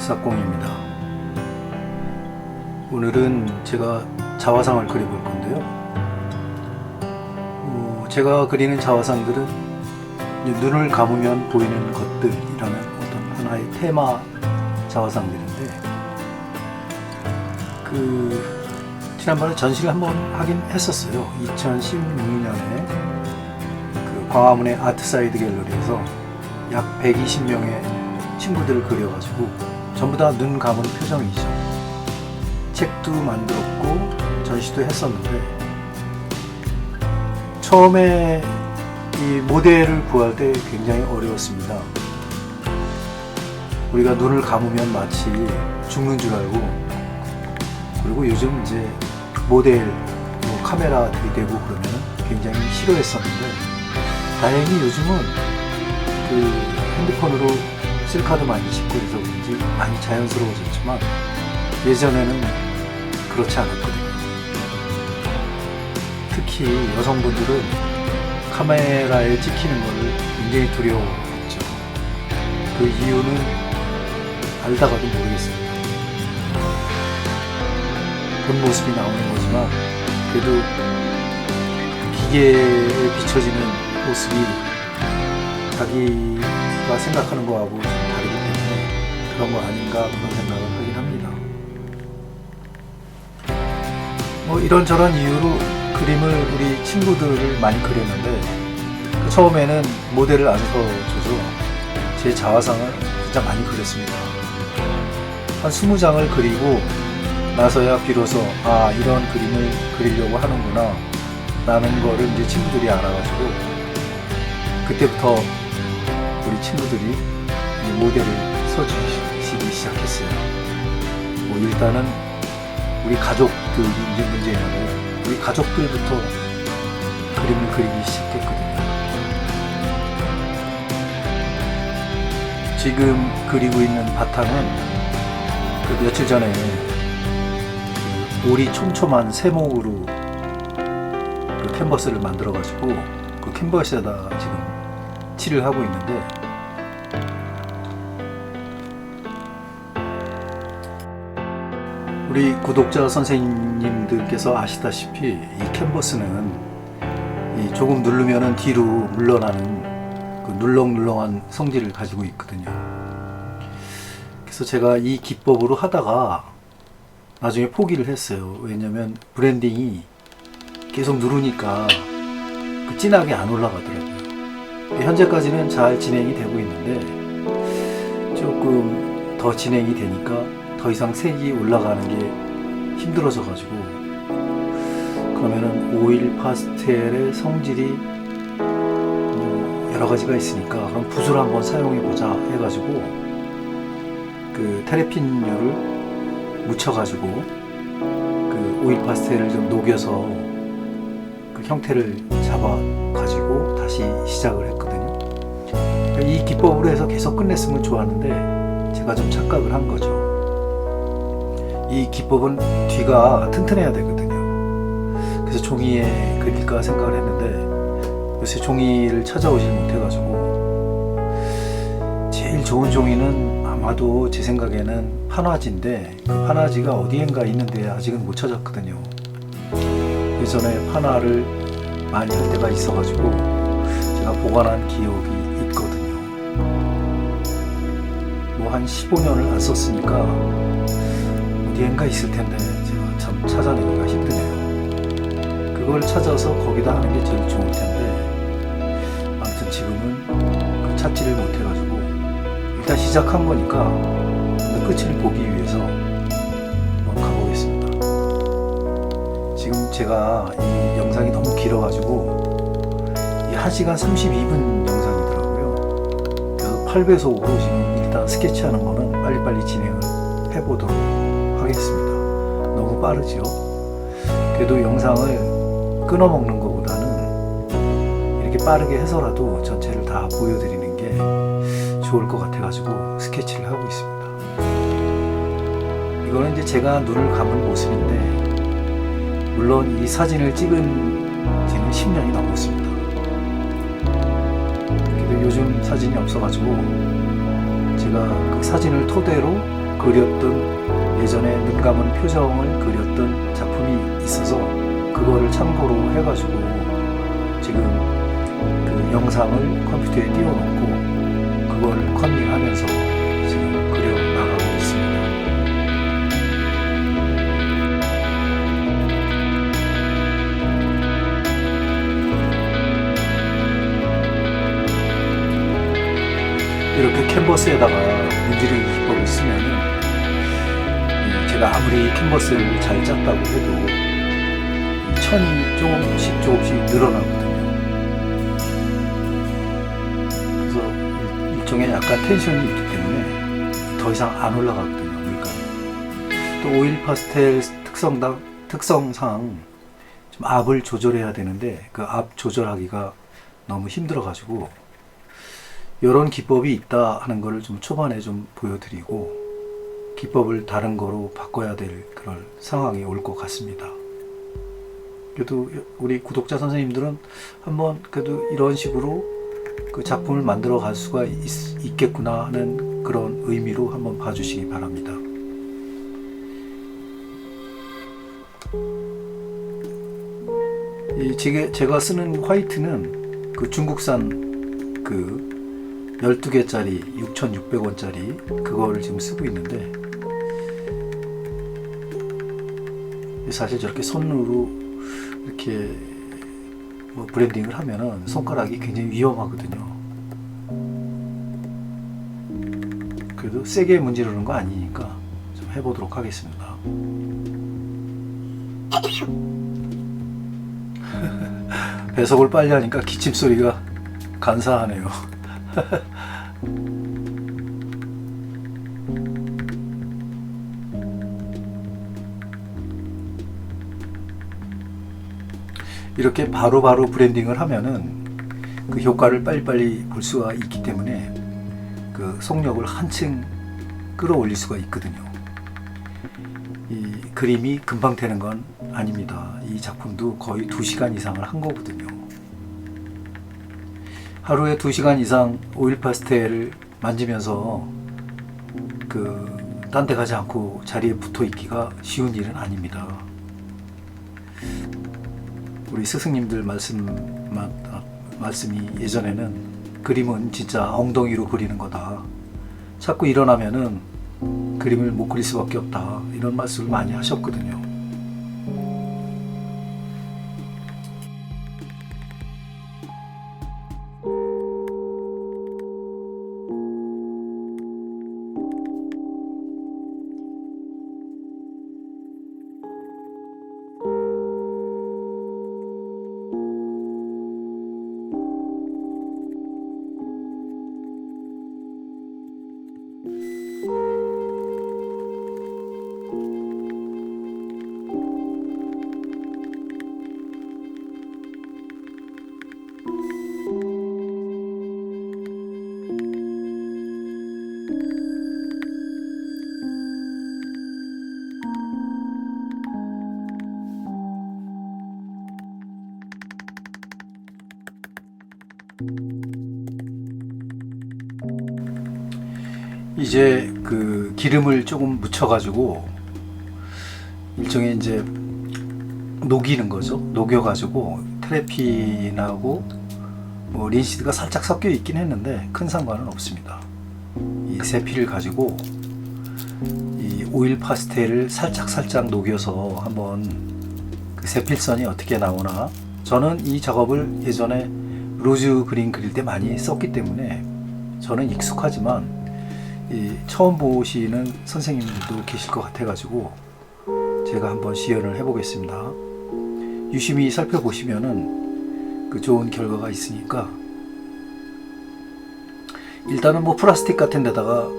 싹공입니다. 오늘은 제가 자화상을 그려볼 건데요. 제가 그리는 자화상들은 눈을 감으면 보이는 것들이라는 어떤 하나의 테마 자화상들인데, 지난번에 전시를 한번 하긴 했었어요. 2016년에 광화문의 아트사이드 갤러리에서 약 120명의 친구들을 그려가지고 전부 다 눈 감은 표정이죠. 책도 만들었고 전시도 했었는데, 처음에 이 모델을 구할 때 굉장히 어려웠습니다. 우리가 눈을 감으면 마치 죽는 줄 알고, 그리고 요즘 이제 모델 카메라 들이대고 그러면 굉장히 싫어했었는데, 다행히 요즘은 핸드폰으로 셀카도 많이 찍고 해서 그런지 많이 자연스러워졌지만, 예전에는 그렇지 않았거든요. 특히 여성분들은 카메라에 찍히는 것을 굉장히 두려워했죠. 그 이유는 알다가도 모르겠습니다. 본 모습이 나오는 거지만, 그래도 기계에 비춰지는 모습이 자기가 생각하는 거하고 좀 다르기 때문에 그런 거 아닌가, 그런 생각을 하긴 합니다. 이런저런 이유로 그림을 우리 친구들을 많이 그렸는데, 처음에는 모델을 안 서줘서 제 자화상을 진짜 많이 그렸습니다. 한 20장을 그리고 나서야 비로소 이런 그림을 그리려고 하는구나 라는 거를 이제 친구들이 알아가지고, 그때부터 우리 친구들이 모델을 서주시기 시작했어요. 일단은 우리 가족들이 이제 문제였는데, 우리 가족들부터 그림을 그리기 시작했거든요. 지금 그리고 있는 바탕은 며칠 전에 오리 촘촘한 세목으로 캔버스를 만들어가지고 그 캔버스에다 지금 칠을 하고 있는데, 우리 구독자 선생님들께서 아시다시피 이 캔버스는 조금 누르면은 뒤로 물러나는 그 눌렁눌렁한 성질을 가지고 있거든요. 그래서 제가 이 기법으로 하다가 나중에 포기를 했어요. 왜냐면 브랜딩이 계속 누르니까 진하게 안 올라가더라고요. 현재까지는 잘 진행이 되고 있는데, 조금 더 진행이 되니까 더 이상 색이 올라가는 게 힘들어져 가지고, 그러면은 오일 파스텔의 성질이 여러 가지가 있으니까 그럼 붓을 한번 사용해 보자 해가지고 테레핀유를 묻혀가지고 오일 파스텔을 좀 녹여서 형태를 잡아가지고 다시 시작을 했거든요. 이 기법으로 해서 계속 끝냈으면 좋았는데, 제가 좀 착각을 한 거죠. 이 기법은 뒤가 튼튼해야 되거든요. 그래서 종이에 그릴까 생각을 했는데, 요새 종이를 찾아오질 못해가지고, 제일 좋은 종이는 아마도 제 생각에는 판화지인데, 그 판화지가 어디엔가 있는데 아직은 못 찾았거든요. 예전에 판화를 많이 할 때가 있어가지고 제가 보관한 기억이 있거든요. 한 15년을 안 썼으니까 어디엔가 있을 텐데 제가 참 찾아내기가 힘드네요. 그걸 찾아서 거기다 하는 게 제일 좋을 텐데, 아무튼 지금은 찾지를 못해가지고 일단 시작한 거니까 끝을 보기 위해서 한번 가보겠습니다. 지금 제가 이 영상이 너무 길어가지고 1시간 32분 영상이더라고요. 그래서 8배속으로 지금 일단 스케치하는 거는 빨리빨리 진행을 해보도록 하겠습니다. 너무 빠르죠? 그래도 영상을 끊어먹는 것보다는 이렇게 빠르게 해서라도 전체를 다 보여드리는 게 좋을 것 같아가지고 스케치를 하고 있습니다. 이거는 이제 제가 눈을 감은 모습인데, 물론 이 사진을 찍은 지는 10년이 넘었습니다. 그래도 요즘 사진이 없어가지고 제가 그 사진을 토대로 그렸던 예전에 눈 감은 표정을 그렸던 작품이 있어서 그거를 참고로 해가지고 지금 그 영상을 컴퓨터에 띄워놓고 그걸 컨닝하면서 지금 그려 나가고 있습니다. 이렇게 캔버스에다가 문지르기 기법을 쓰면은 제가 아무리 캔버스를 잘 짰다고 해도 이 천이 조금씩 늘어나거든요. 그래서 일종의 약간 텐션이 있기 때문에 더 이상 안 올라가거든요, 물감이. 또 오일 파스텔 특성상 좀 압을 조절해야 되는데 그 압 조절하기가 너무 힘들어가지고 이런 기법이 있다 하는 거를 좀 초반에 좀 보여드리고 기법을 다른 거로 바꿔야 될 그런 상황이 올 것 같습니다. 그래도 우리 구독자 선생님들은 한번 그래도 이런 식으로 그 작품을 만들어 갈 수가 있겠구나 하는 그런 의미로 한번 봐주시기 바랍니다. 제가 쓰는 화이트는 그 중국산 그 12개짜리 6,600원짜리 그거를 지금 쓰고 있는데 사실 저렇게 손으로 이렇게 뭐 브랜딩을 하면은 손가락이 굉장히 위험하거든요. 그래도 세게 문지르는 거 아니니까 좀 해보도록 하겠습니다. 배속을 빨리 하니까 기침 소리가 간사하네요. 이렇게 바로바로 브랜딩을 하면은 그 효과를 빨리빨리 볼 수가 있기 때문에 그 속력을 한층 끌어올릴 수가 있거든요. 이 그림이 금방 되는 건 아닙니다. 이 작품도 거의 2시간 이상을 한 거거든요. 하루에 2시간 이상 오일 파스텔을 만지면서 딴 데 가지 않고 자리에 붙어 있기가 쉬운 일은 아닙니다. 우리 스승님들 말씀이 예전에는 그림은 진짜 엉덩이로 그리는 거다. 자꾸 일어나면은 그림을 못 그릴 수밖에 없다. 이런 말씀을 많이 하셨거든요. 이제 그 기름을 조금 묻혀가지고 일종의 이제 녹이는 거죠. 녹여가지고 트래핀하고 뭐 린시드가 살짝 섞여 있긴 했는데 큰 상관은 없습니다. 이 세필을 가지고 이 오일 파스텔을 살짝 녹여서 한번 그 세필선이 어떻게 나오나. 저는 이 작업을 예전에 로즈 그린 그릴 때 많이 썼기 때문에 저는 익숙하지만 처음 보시는 선생님들도 계실 것 같아가지고 제가 한번 시연을 해보겠습니다. 유심히 살펴보시면은 그 좋은 결과가 있으니까. 일단은 뭐 플라스틱 같은 데다가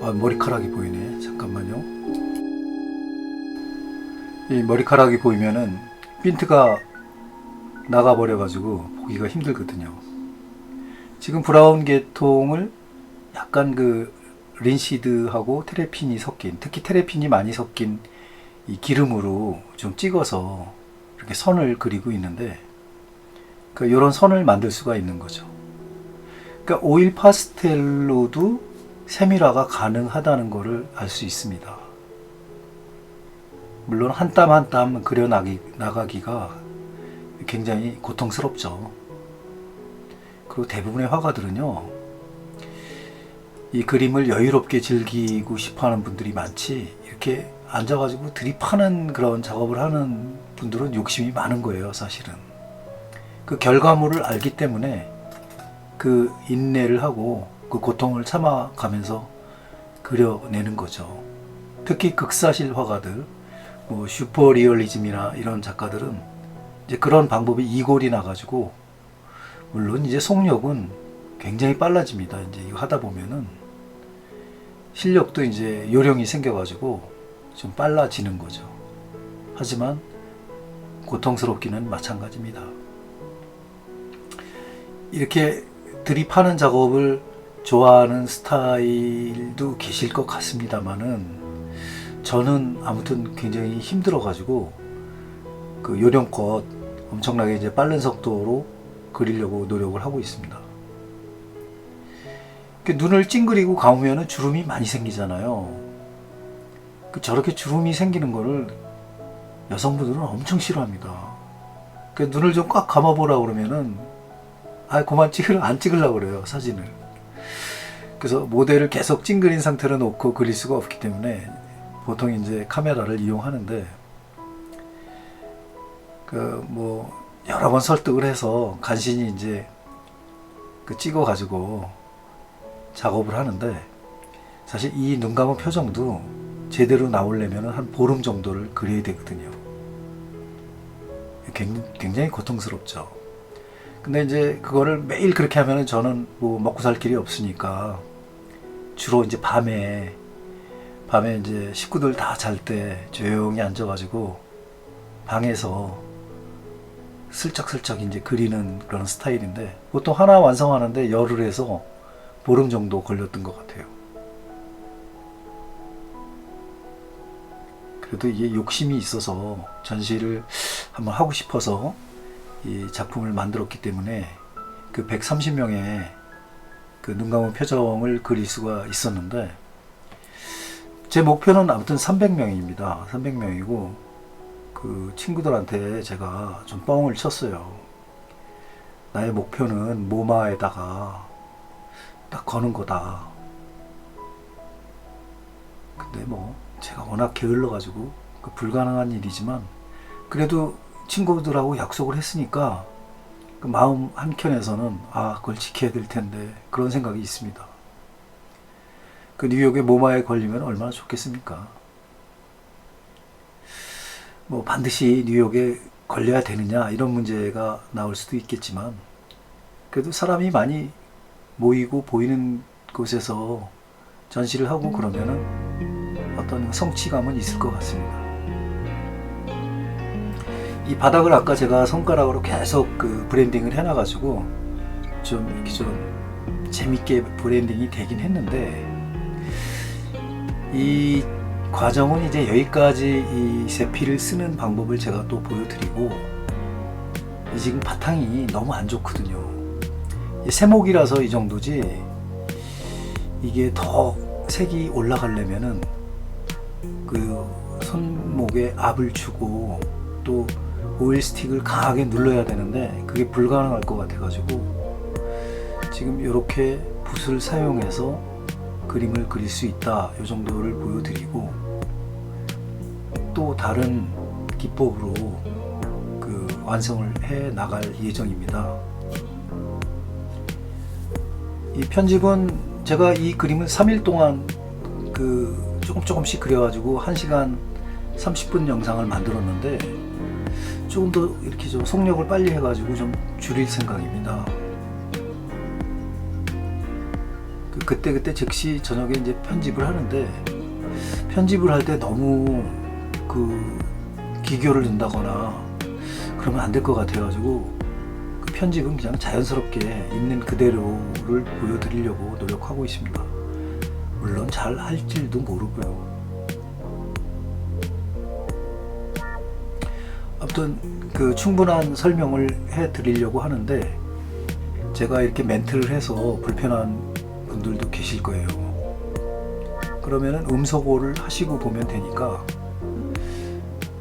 머리카락이 보이네. 잠깐만요. 이 머리카락이 보이면은 핀트가 나가버려가지고 보기가 힘들거든요. 지금 브라운 계통을 약간 그 린시드하고 테레핀이 섞인, 특히 테레핀이 많이 섞인 이 기름으로 좀 찍어서 이렇게 선을 그리고 있는데 이런 선을 만들 수가 있는 거죠. 그러니까 오일 파스텔로도 세밀화가 가능하다는 것을 알 수 있습니다. 물론 한 땀 한 땀 그려 나가기가 굉장히 고통스럽죠. 그리고 대부분의 화가들은요, 이 그림을 여유롭게 즐기고 싶어하는 분들이 많지, 이렇게 앉아가지고 드립하는 그런 작업을 하는 분들은 욕심이 많은 거예요, 사실은. 그 결과물을 알기 때문에 그 인내를 하고 그 고통을 참아가면서 그려내는 거죠. 특히 극사실 화가들, 뭐 슈퍼리얼리즘이나 이런 작가들은 이제 그런 방법이 이골이 나가지고, 물론 이제 속력은 굉장히 빨라집니다. 이제 이거 하다 보면은 실력도 이제 요령이 생겨가지고 좀 빨라지는 거죠. 하지만 고통스럽기는 마찬가지입니다. 이렇게 드립하는 작업을 좋아하는 스타일도 계실 것 같습니다만은, 저는 아무튼 굉장히 힘들어가지고 그 요령껏 엄청나게 이제 빠른 속도로 그리려고 노력을 하고 있습니다. 눈을 찡그리고 감으면 주름이 많이 생기잖아요. 저렇게 주름이 생기는 거를 여성분들은 엄청 싫어합니다. 눈을 좀 꽉 감아보라 그러면은 그만 안 찍으려고 그래요, 사진을. 그래서 모델을 계속 찡그린 상태로 놓고 그릴 수가 없기 때문에 보통 이제 카메라를 이용하는데, 여러 번 설득을 해서 간신히 이제 찍어가지고 작업을 하는데, 사실 이 눈 감은 표정도 제대로 나오려면 한 보름 정도를 그려야 되거든요. 굉장히 고통스럽죠. 근데 이제 그거를 매일 그렇게 하면은 저는 뭐 먹고 살 길이 없으니까 주로 이제 밤에 이제 식구들 다 잘 때 조용히 앉아가지고 방에서 슬쩍슬쩍 이제 그리는 그런 스타일인데, 보통 하나 완성하는데 열흘에서 보름 정도 걸렸던 것 같아요. 그래도 이게 욕심이 있어서 전시를 한번 하고 싶어서 이 작품을 만들었기 때문에 그 130명의 그 눈 감은 표정을 그릴 수가 있었는데, 제 목표는 아무튼 300명입니다. 300명이고 그 친구들한테 제가 좀 뻥을 쳤어요. 나의 목표는 모마에다가 딱 거는 거다. 근데 뭐 제가 워낙 게을러가지고 불가능한 일이지만, 그래도 친구들하고 약속을 했으니까 그 마음 한켠에서는 그걸 지켜야 될 텐데 그런 생각이 있습니다. 그 뉴욕의 모마에 걸리면 얼마나 좋겠습니까? 뭐 반드시 뉴욕에 걸려야 되느냐 이런 문제가 나올 수도 있겠지만, 그래도 사람이 많이 모이고 보이는 곳에서 전시를 하고 그러면은 어떤 성취감은 있을 것 같습니다. 이 바닥을 아까 제가 손가락으로 계속 그 브랜딩을 해놔가지고 좀 이렇게 좀 재밌게 브랜딩이 되긴 했는데, 이 과정은 이제 여기까지 이 세피를 쓰는 방법을 제가 또 보여드리고, 지금 바탕이 너무 안 좋거든요. 세목이라서 이 정도지, 이게 더 색이 올라가려면은 그 손목에 압을 주고 또 오일 스틱을 강하게 눌러야 되는데 그게 불가능할 것 같아가지고 지금 이렇게 붓을 사용해서 그림을 그릴 수 있다, 이 정도를 보여드리고, 또 다른 기법으로 그 완성을 해 나갈 예정입니다. 이 편집은 제가 이 그림을 3일 동안 그 조금씩 그려가지고 1시간 30분 영상을 만들었는데, 조금 더 이렇게 좀 속력을 빨리 해가지고 좀 줄일 생각입니다. 그때 즉시 저녁에 이제 편집을 하는데, 편집을 할 때 너무 그 기교를 둔다거나 그러면 안 될 것 같아가지고, 그 편집은 그냥 자연스럽게 있는 그대로를 보여드리려고 노력하고 있습니다. 물론 잘 할지도 모르고요. 아무튼 그 충분한 설명을 해드리려고 하는데, 제가 이렇게 멘트를 해서 불편한 분들도 계실 거예요. 그러면은 음소거를 하시고 보면 되니까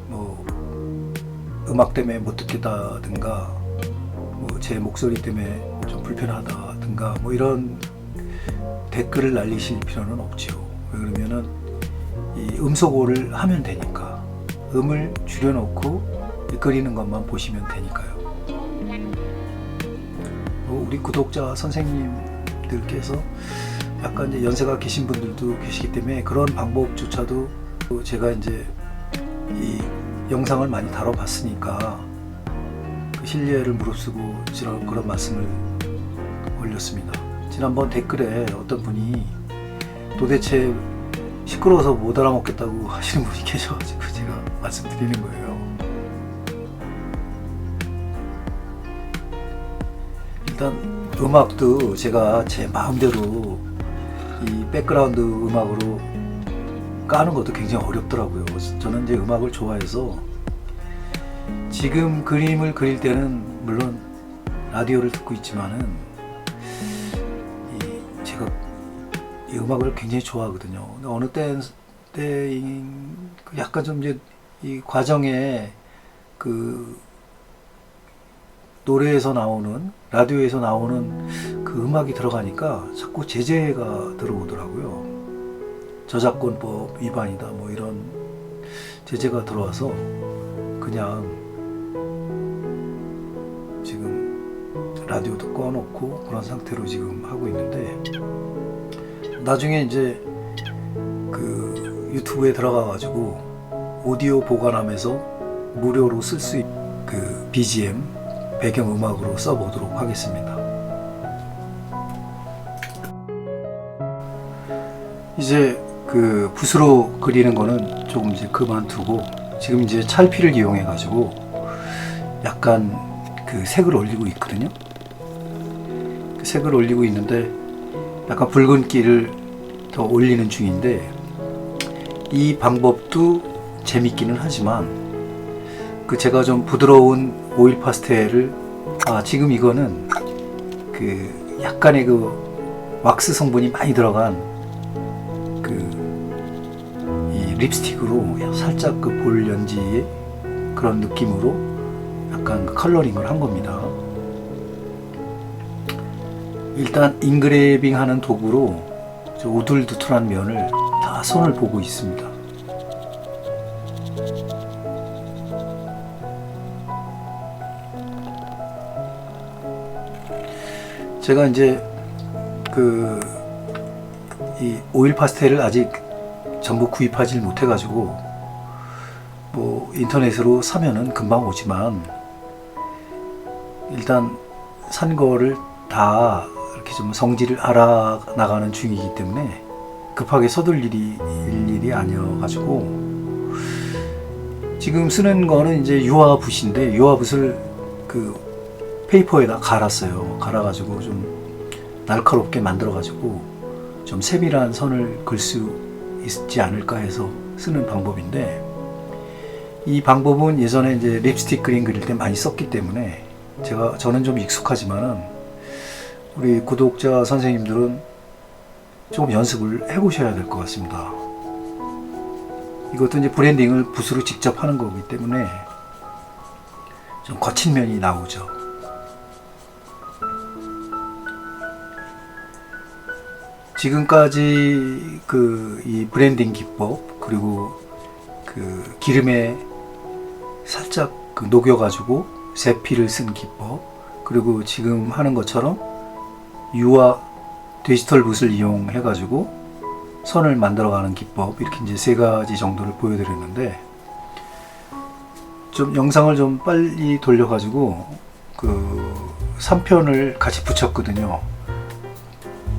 뭐 음악 때문에 못 듣겠다든가 뭐 제 목소리 때문에 좀 불편하다든가 뭐 이런 댓글을 날리실 필요는 없죠. 왜 그러면은 이 음소거를 하면 되니까 음을 줄여놓고 끄리는 것만 보시면 되니까요. 우리 구독자 선생님들께서 약간 이제 연세가 계신 분들도 계시기 때문에 그런 방법조차도 제가 이제 이 영상을 많이 다뤄봤으니까 그 신뢰를 무릅쓰고 그런 말씀을 올렸습니다. 지난번 댓글에 어떤 분이 도대체 시끄러워서 못 알아먹겠다고 하시는 분이 계셔가지고 제가 말씀드리는 거예요. 일단 음악도 제가 제 마음대로 이 백그라운드 음악으로 까는 것도 굉장히 어렵더라고요. 저는 이제 음악을 좋아해서 지금 그림을 그릴 때는 물론 라디오를 듣고 있지만은 제가 이 음악을 굉장히 좋아하거든요. 근데 어느 때인 약간 좀 이제 이 과정에 그 노래에서 나오는 라디오에서 나오는 그 음악이 들어가니까 자꾸 제재가 들어오더라고요. 저작권법 위반이다 뭐 이런 제재가 들어와서 그냥 지금 라디오도 꺼놓고 그런 상태로 지금 하고 있는데 나중에 이제 그 유튜브에 들어가 가지고 오디오 보관하면서 무료로 쓸 수 있는 그 BGM 배경음악으로 써보도록 하겠습니다. 이제 그 붓으로 그리는 거는 조금 이제 그만두고 지금 이제 찰피를 이용해 가지고 약간 그 색을 올리고 있거든요. 그 색을 올리고 있는데 약간 붉은기를 더 올리는 중인데 이 방법도 재밌기는 하지만 그 제가 좀 부드러운 오일 파스텔을 지금 이거는 그 약간의 그 왁스 성분이 많이 들어간 그 이 립스틱으로 살짝 그 볼 연지의 그런 느낌으로 약간 그 컬러링을 한 겁니다. 일단 인그레이빙 하는 도구로 저 우둘두툴한 면을 다 손을 보고 있습니다. 제가 이제 이 오일 파스텔을 아직 전부 구입하지 못해가지고 뭐 인터넷으로 사면은 금방 오지만 일단 산 거를 다 이렇게 좀 성질을 알아나가는 중이기 때문에 급하게 서둘 일이 아니어가지고 지금 쓰는 거는 이제 유화붓인데 유화붓을 그 페이퍼에다 갈았어요. 갈아가지고 좀 날카롭게 만들어가지고 좀 세밀한 선을 그을 수 있지 않을까 해서 쓰는 방법인데 이 방법은 예전에 이제 립스틱 그림 그릴 때 많이 썼기 때문에 저는 좀 익숙하지만은 우리 구독자 선생님들은 조금 연습을 해보셔야 될 것 같습니다. 이것도 이제 브랜딩을 붓으로 직접 하는 거기 때문에 좀 거친 면이 나오죠. 지금까지 이 브랜딩 기법 그리고 그 기름에 살짝 녹여가지고 세피를 쓴 기법 그리고 지금 하는 것처럼 유화 디지털 붓을 이용해가지고 선을 만들어가는 기법 이렇게 이제 3가지 정도를 보여드렸는데 좀 영상을 좀 빨리 돌려가지고 그 3편을 같이 붙였거든요.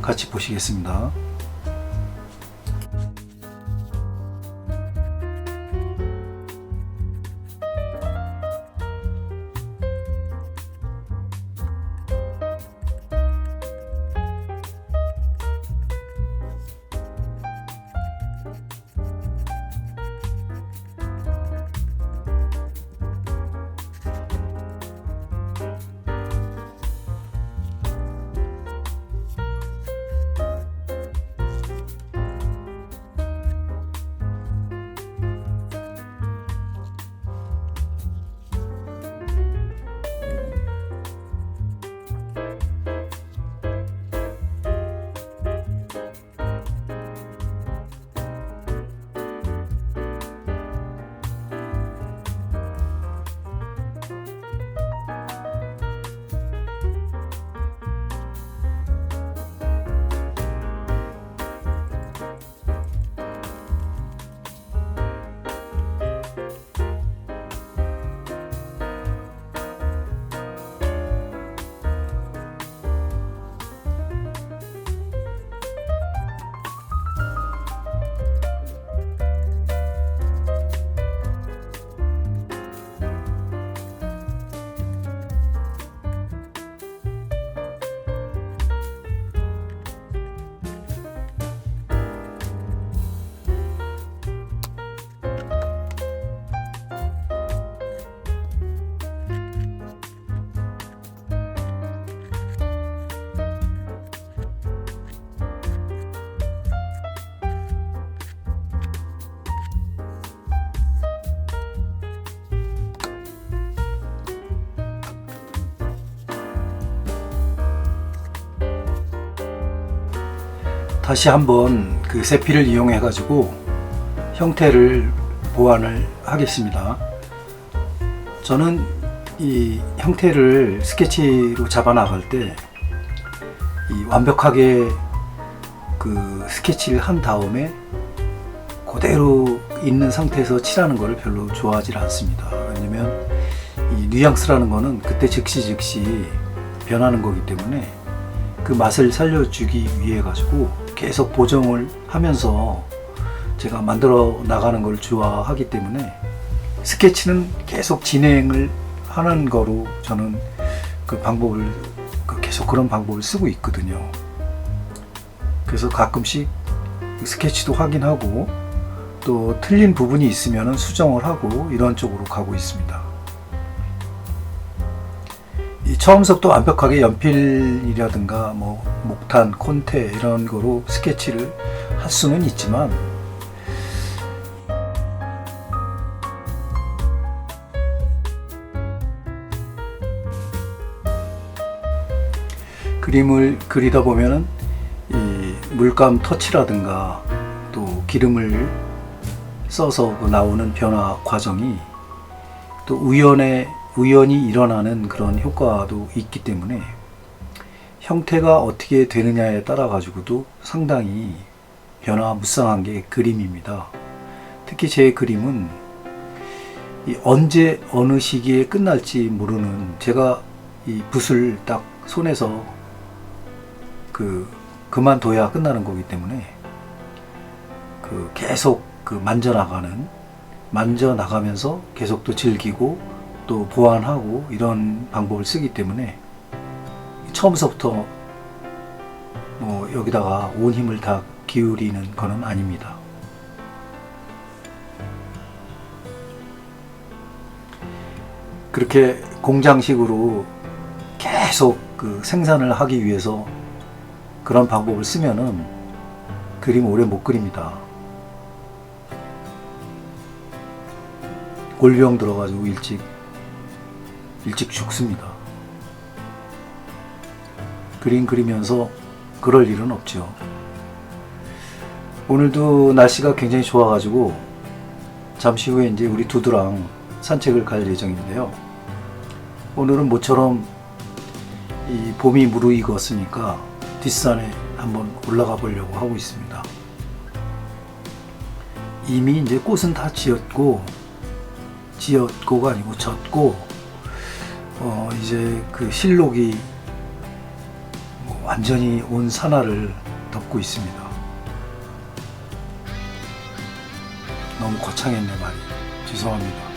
같이 보시겠습니다. 다시 한번 그 세피를 이용해 가지고 형태를 보완을 하겠습니다. 저는 이 형태를 스케치로 잡아 나갈 때 이 완벽하게 그 스케치를 한 다음에 그대로 있는 상태에서 칠하는 것을 별로 좋아하지 않습니다. 왜냐면 이 뉘앙스라는 거는 그때 즉시 변하는 거기 때문에 그 맛을 살려주기 위해 가지고 계속 보정을 하면서 제가 만들어 나가는 걸 좋아하기 때문에 스케치는 계속 진행을 하는 거로 저는 그 방법을 계속 그런 방법을 쓰고 있거든요. 그래서 가끔씩 스케치도 확인하고 또 틀린 부분이 있으면 수정을 하고 이런 쪽으로 가고 있습니다. 이 처음부터 완벽하게 연필이라든가 뭐 목탄, 콘테 이런 거로 스케치를 할 수는 있지만 그림을 그리다 보면은 이 물감 터치라든가 또 기름을 써서 나오는 변화 과정이 또 우연히 일어나는 그런 효과도 있기 때문에 형태가 어떻게 되느냐에 따라 가지고도 상당히 변화무쌍한 게 그림입니다. 특히 제 그림은 언제 어느 시기에 끝날지 모르는, 제가 이 붓을 딱 손에서 그만둬야 끝나는 거기 때문에 계속 만져나가면서 계속 또 즐기고 또 보완하고 이런 방법을 쓰기 때문에 처음부터 뭐 여기다가 온 힘을 다 기울이는 거는 아닙니다. 그렇게 공장식으로 계속 생산을 하기 위해서 그런 방법을 쓰면은 그림 오래 못 그립니다. 골병 들어가지고 일찍 죽습니다. 그림 그리면서 그럴 일은 없죠. 오늘도 날씨가 굉장히 좋아가지고 잠시 후에 이제 우리 두두랑 산책을 갈 예정인데요. 오늘은 모처럼 이 봄이 무르익었으니까 뒷산에 한번 올라가 보려고 하고 있습니다. 이미 이제 꽃은 다 지었고가 아니고 졌고, 이제 그 실록이 완전히 온 산하를 덮고 있습니다. 너무 거창했네 말이. 죄송합니다.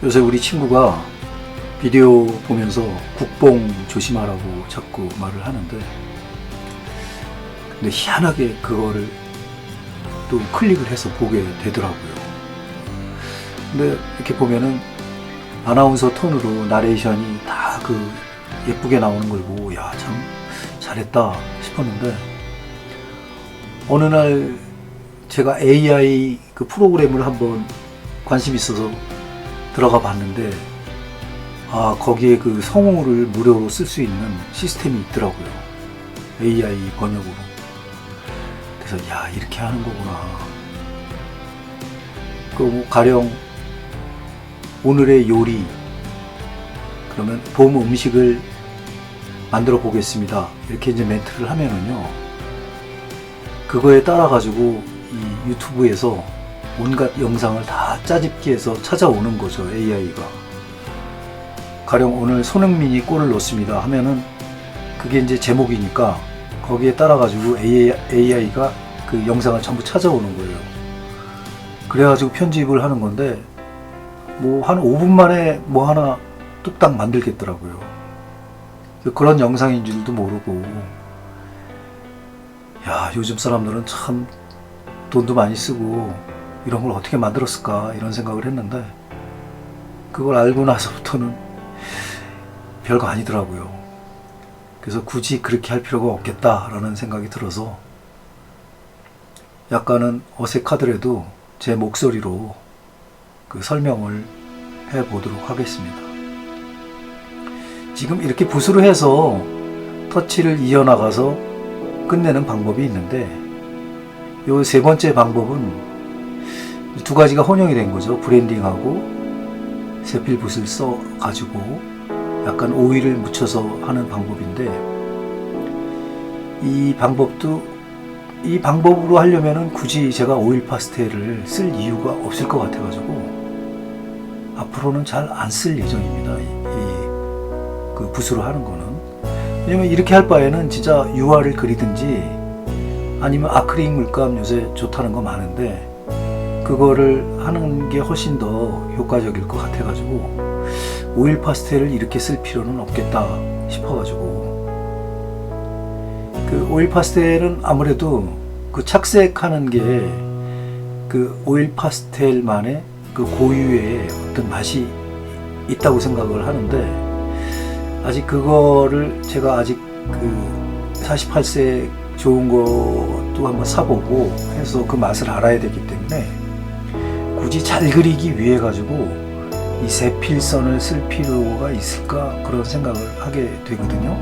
요새 우리 친구가 비디오 보면서 국뽕 조심하라고 자꾸 말을 하는데, 근데 희한하게 그거를 또 클릭을 해서 보게 되더라고요. 근데 이렇게 보면은 아나운서 톤으로 나레이션이 다 예쁘게 나오는 걸 보고 야, 참 잘했다 싶었는데, 어느 날 제가 AI 그 프로그램을 한번 관심 있어서 들어가 봤는데, 거기에 그 성우를 무료로 쓸 수 있는 시스템이 있더라고요. AI 번역으로. 그래서 야, 이렇게 하는 거구나. 가령 오늘의 요리, 그러면 봄 음식을 만들어 보겠습니다, 이렇게 이제 멘트를 하면은요, 그거에 따라 가지고 이 유튜브에서 온갖 영상을 다 짜집기해서 찾아오는 거죠, AI가. 가령 오늘 손흥민이 골을 넣었습니다 하면은 그게 이제 제목이니까 거기에 따라 가지고 AI가 그 영상을 전부 찾아오는 거예요. 그래가지고 편집을 하는 건데, 뭐 한 5분 만에 뭐 하나 뚝딱 만들겠더라고요. 그런 영상인 줄도 모르고, 야, 요즘 사람들은 참 돈도 많이 쓰고 이런 걸 어떻게 만들었을까 이런 생각을 했는데, 그걸 알고 나서부터는 별거 아니더라고요. 그래서 굳이 그렇게 할 필요가 없겠다라는 생각이 들어서 약간은 어색하더라도 제 목소리로 그 설명을 해 보도록 하겠습니다. 지금 이렇게 붓으로 해서 터치를 이어나가서 끝내는 방법이 있는데, 요 세 번째 방법은 두 가지가 혼용이 된 거죠. 브랜딩하고 세필 붓을 써 가지고 약간 오일을 묻혀서 하는 방법인데, 이 방법으로 하려면은 굳이 제가 오일 파스텔을 쓸 이유가 없을 것 같아 가지고 앞으로는 잘 안 쓸 예정입니다. 그 붓으로 하는 거는. 왜냐면 이렇게 할 바에는 진짜 유화를 그리든지 아니면 아크릴 물감 요새 좋다는 거 많은데 그거를 하는 게 훨씬 더 효과적일 것 같아 가지고 오일 파스텔을 이렇게 쓸 필요는 없겠다 싶어 가지고, 그 오일 파스텔은 아무래도 그 착색하는 게 그 오일 파스텔만의 그 고유의 어떤 맛이 있다고 생각을 하는데, 아직 그거를 제가 아직 그 48색 좋은 것도 한번 사보고 해서 그 맛을 알아야 되기 때문에 굳이 잘 그리기 위해 가지고 이 세필선을 쓸 필요가 있을까 그런 생각을 하게 되거든요.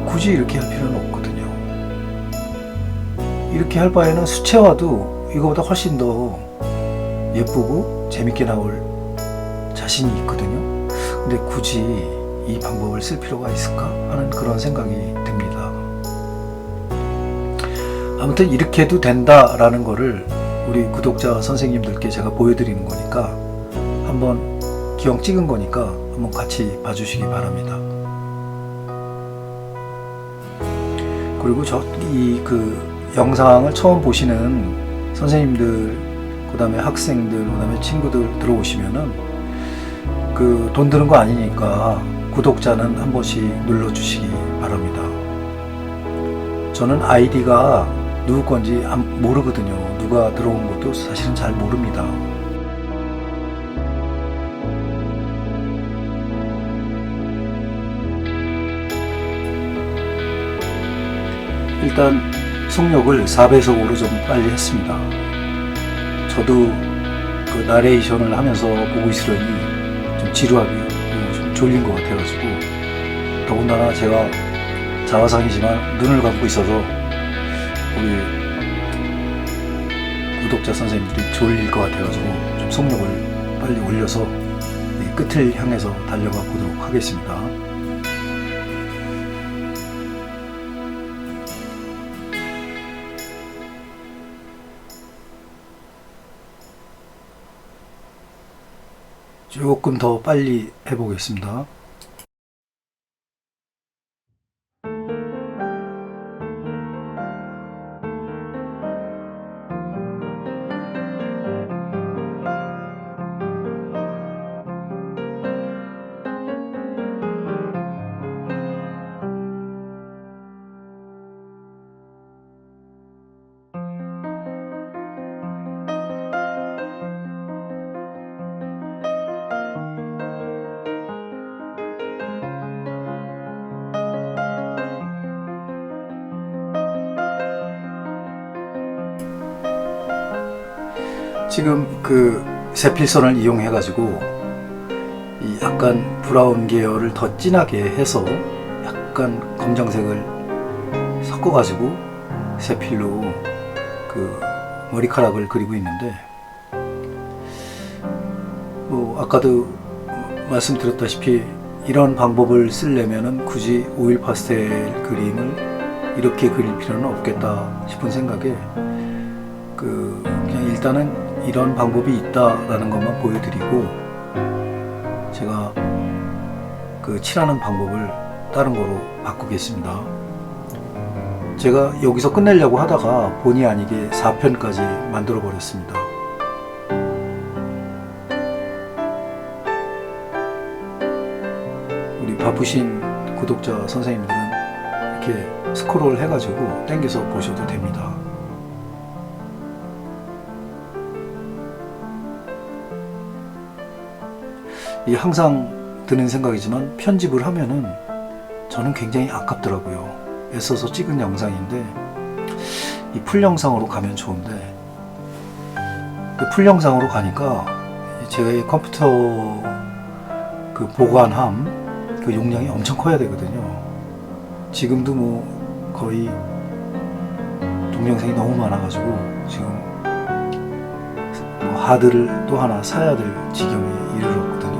굳이 이렇게 할 필요는 없거든요. 이렇게 할 바에는 수채화도 이거보다 훨씬 더 예쁘고 재밌게 나올 자신이 있거든요. 근데 굳이 이 방법을 쓸 필요가 있을까 하는 그런 생각이 듭니다. 아무튼 이렇게 해도 된다라는 거를 우리 구독자 선생님들께 제가 보여드리는 거니까, 한번 기왕 찍은 거니까 한번 같이 봐주시기 바랍니다. 그리고 그 영상을 처음 보시는 선생님들, 그 다음에 학생들, 그 다음에 친구들 들어오시면은 그 돈 드는 거 아니니까 구독자는 한 번씩 눌러주시기 바랍니다. 저는 아이디가 누구 건지 모르거든요. 누가 들어온 것도 사실은 잘 모릅니다. 일단 속력을 4배속으로 좀 빨리 했습니다. 저도 그 나레이션을 하면서 보고 있으려니 좀 지루하고 좀 졸린 것 같아가지고, 더군다나 제가 자화상이지만 눈을 감고 있어서 우리 구독자 선생님들이 졸릴 것 같아가지고 좀 속력을 빨리 올려서 이 끝을 향해서 달려가 보도록 하겠습니다. 조금 더 빨리 해보겠습니다. 지금 그 세필선을 이용해 가지고 이 약간 브라운 계열을 더 진하게 해서 약간 검정색을 섞어 가지고 세필로 그 머리카락을 그리고 있는데, 뭐 아까도 말씀드렸다시피 이런 방법을 쓰려면은 굳이 오일 파스텔 그림을 이렇게 그릴 필요는 없겠다 싶은 생각에 그냥 일단은 이런 방법이 있다라는 것만 보여드리고, 제가 그 칠하는 방법을 다른 거로 바꾸겠습니다. 제가 여기서 끝내려고 하다가 본의 아니게 4편까지 만들어 버렸습니다. 우리 바쁘신 구독자 선생님들은 이렇게 스크롤 해가지고 당겨서 보셔도 됩니다. 이 항상 드는 생각이지만 편집을 하면은 저는 굉장히 아깝더라고요. 애써서 찍은 영상인데 이 풀 영상으로 가면 좋은데 풀 영상으로 가니까 제가 이 컴퓨터 그 보관함 그 용량이 엄청 커야 되거든요. 지금도 뭐 거의 동영상이 너무 많아가지고 지금 뭐 하드를 또 하나 사야 될 지경에 이르렀거든요.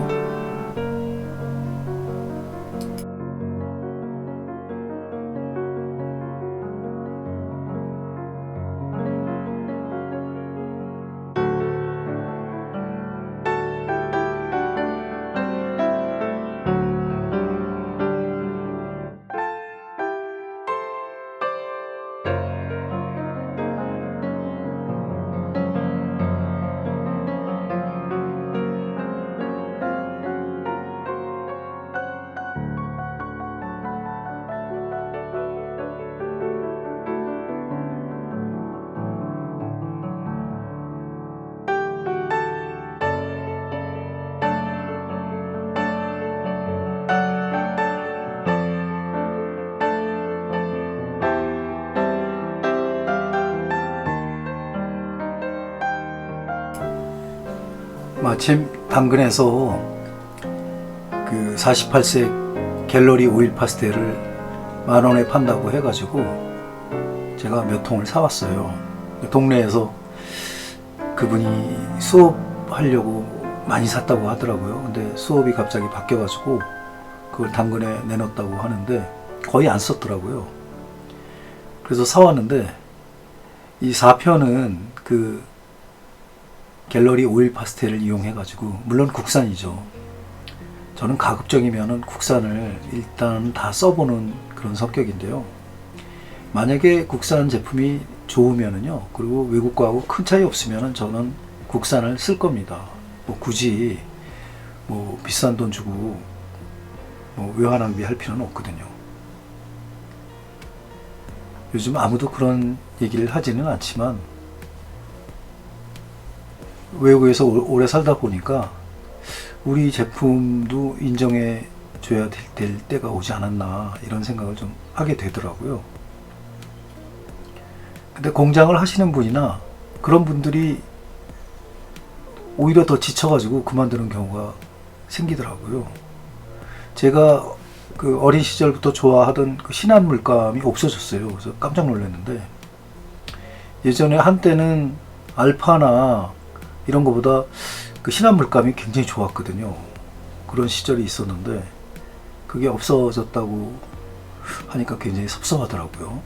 마침 당근에서 그 48색 갤러리 오일 파스텔을 10,000원에 판다고 해가지고 제가 몇 통을 사왔어요. 동네에서 그분이 수업하려고 많이 샀다고 하더라고요. 근데 수업이 갑자기 바뀌어가지고 그걸 당근에 내놓았다고 하는데 거의 안 썼더라고요. 그래서 사왔는데 이 4편은 그 갤러리 오일 파스텔을 이용해 가지고, 물론 국산이죠. 저는 가급적이면은 국산을 일단 다 써보는 그런 성격인데요. 만약에 국산 제품이 좋으면은요, 그리고 외국 거하고 큰 차이 없으면은 저는 국산을 쓸 겁니다. 뭐 굳이 뭐 비싼 돈 주고 뭐 외화 낭비할 필요는 없거든요. 요즘 아무도 그런 얘기를 하지는 않지만 외국에서 오래 살다 보니까 우리 제품도 인정해 줘야 될 때가 오지 않았나, 이런 생각을 좀 하게 되더라고요. 근데 공장을 하시는 분이나 그런 분들이 오히려 더 지쳐가지고 그만두는 경우가 생기더라고요. 제가 그 어린 시절부터 좋아하던 그 신한 물감이 없어졌어요. 그래서 깜짝 놀랐는데, 예전에 한때는 알파나 이런 거보다 그 신한 물감이 굉장히 좋았거든요. 그런 시절이 있었는데 그게 없어졌다고 하니까 굉장히 섭섭하더라고요.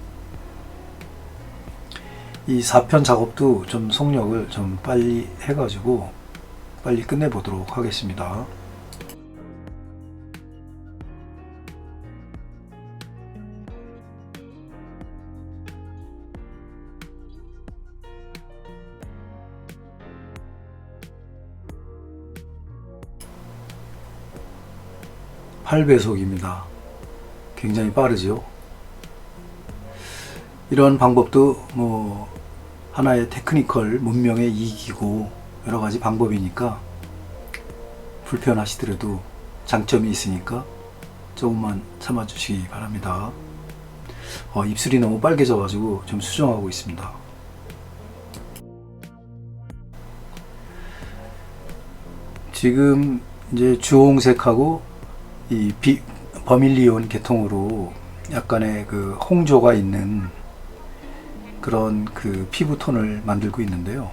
이 4편 작업도 좀 속력을 좀 빨리 해가지고 빨리 끝내보도록 하겠습니다. (8배속입니다) 굉장히 빠르죠. 이런 방법도 뭐 하나의 테크니컬 문명의 이기고 여러 가지 방법이니까 불편하시더라도 장점이 있으니까 조금만 참아주시기 바랍니다. 입술이 너무 빨개져 가지고 좀 수정하고 있습니다. 지금 이제 주홍색하고 이 버밀리온 계통으로 약간의 그 홍조가 있는 그런 그 피부톤을 만들고 있는데요.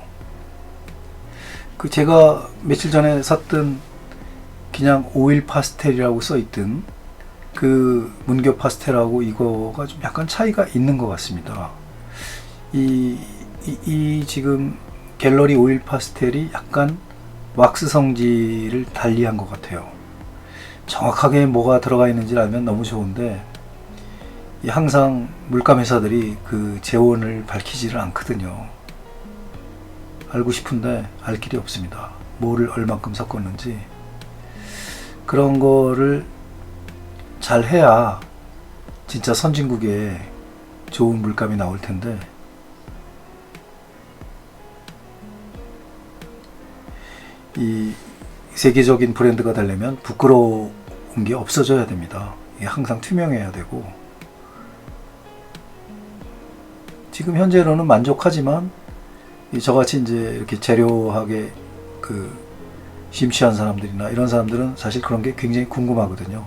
그 제가 며칠 전에 샀던 그냥 오일 파스텔이라고 써있던 그 문교 파스텔하고 이거가 좀 약간 차이가 있는 것 같습니다. 이 지금 갤러리 오일 파스텔이 약간 왁스 성질을 달리한 것 같아요. 정확하게 뭐가 들어가 있는지 알면 너무 좋은데, 항상 물감 회사들이 그 재원을 밝히지를 않거든요. 알고 싶은데 알 길이 없습니다. 뭐를 얼만큼 섞었는지. 그런 거를 잘 해야 진짜 선진국에 좋은 물감이 나올 텐데, 이 세계적인 브랜드가 되려면 부끄러운 게 없어져야 됩니다. 이게 항상 투명해야 되고, 지금 현재로는 만족하지만 저같이 이제 이렇게 재료하게 심취한 사람들이나 이런 사람들은 사실 그런 게 굉장히 궁금하거든요.